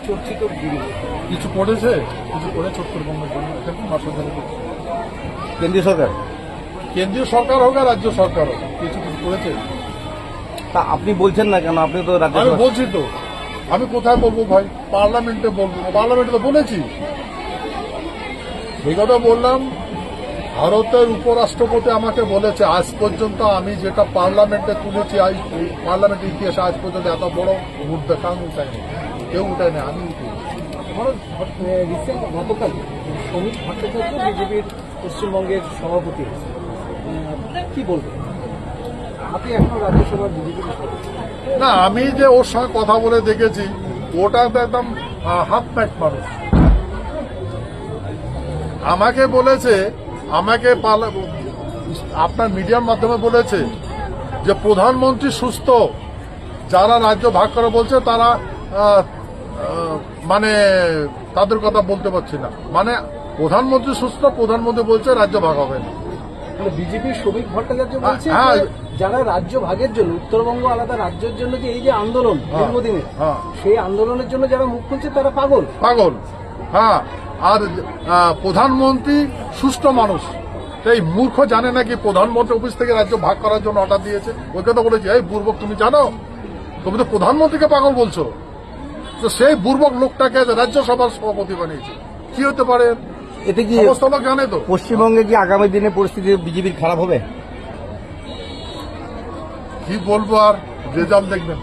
চর্চিত বিরোধী। কিছু করেছে, কিছু করেছে উত্তরবঙ্গের জন্য, এটা খুব অসুবিধা করছে। কেন্দ্রীয় সরকার, কেন্দ্রীয় সরকার হোক আর রাজ্য সরকার হোক, কিছু কিছু করেছে। তা আপনি বলছেন না কেন? আপনি তো আমি রাজ্যসভা। বলছি তো, আমি কোথায় বলবো ভাই? পার্লামেন্টে বলবো, পার্লামেন্টে তো বলেছি। সেই কথা বললাম, ভারতের উপরাষ্ট্রপতি আমাকে বলেছে আজ পর্যন্ত আমি যেটা পার্লামেন্টে তুলেছি, পার্লামেন্টের ইতিহাসে আজ পর্যন্ত এত বড় ভোট দেখানো উঠায়নি, কেউ উঠায়নি, আমি উঠেছি। রিসেন্ট গতকাল শ্রমিক ভট্টাচার্য বিজেপির পশ্চিমবঙ্গের সভাপতি, কি বলবেন? আপনি এখনো রাজ্যসভার বিজেপির সদস্য। না, আমি যে ওর সঙ্গে কথা বলে দেখেছি, ওটা তো একদম হাফ প্যাক মানুষ। আমাকে বলেছে, আমাকে আপনার মিডিয়ার মাধ্যমে বলেছে যে প্রধানমন্ত্রী সুস্থ, যারা রাজ্য ভাগ করে বলছে তারা মানে তাদের কথা বলতে পারছি না। মানে প্রধানমন্ত্রী সুস্থ, প্রধানমন্ত্রী বলছে রাজ্য ভাগ হবে না। বিজেপির শ্রমিক ভট্টাচার্য বলছে হ্যাঁ, যারা রাজ্য ভাগের জন্য, উত্তরবঙ্গ আলাদা রাজ্যের জন্য যে এই যে আন্দোলন দীর্ঘদিনের, সেই আন্দোলনের জন্য যারা মুখ খুলছে তারা পাগল। হ্যাঁ, আর প্রধানমন্ত্রী সুস্থ মানুষ, এই মূর্খ জানে নাকি প্রধানমন্ত্রী অফিস থেকে রাজ্য ভাগ করার জন্য অর্ডার দিয়েছে? ওই কথা বলেছি, এই বুর্বক তুমি জানো? তুমি তো প্রধানমন্ত্রীকে পাগল বলছো। তো সেই বুর্বক লোকটাকে রাজ্যসভার সভাপতি বানিয়েছে, কি হতে পারে? এতে কি সমস্ত লোক জানে তো। পশ্চিমবঙ্গে কি আগামী দিনে পরিস্থিতি বিজেপির খারাপ হবে? কি বলবো আর, রেজাল্ট দেখবেন।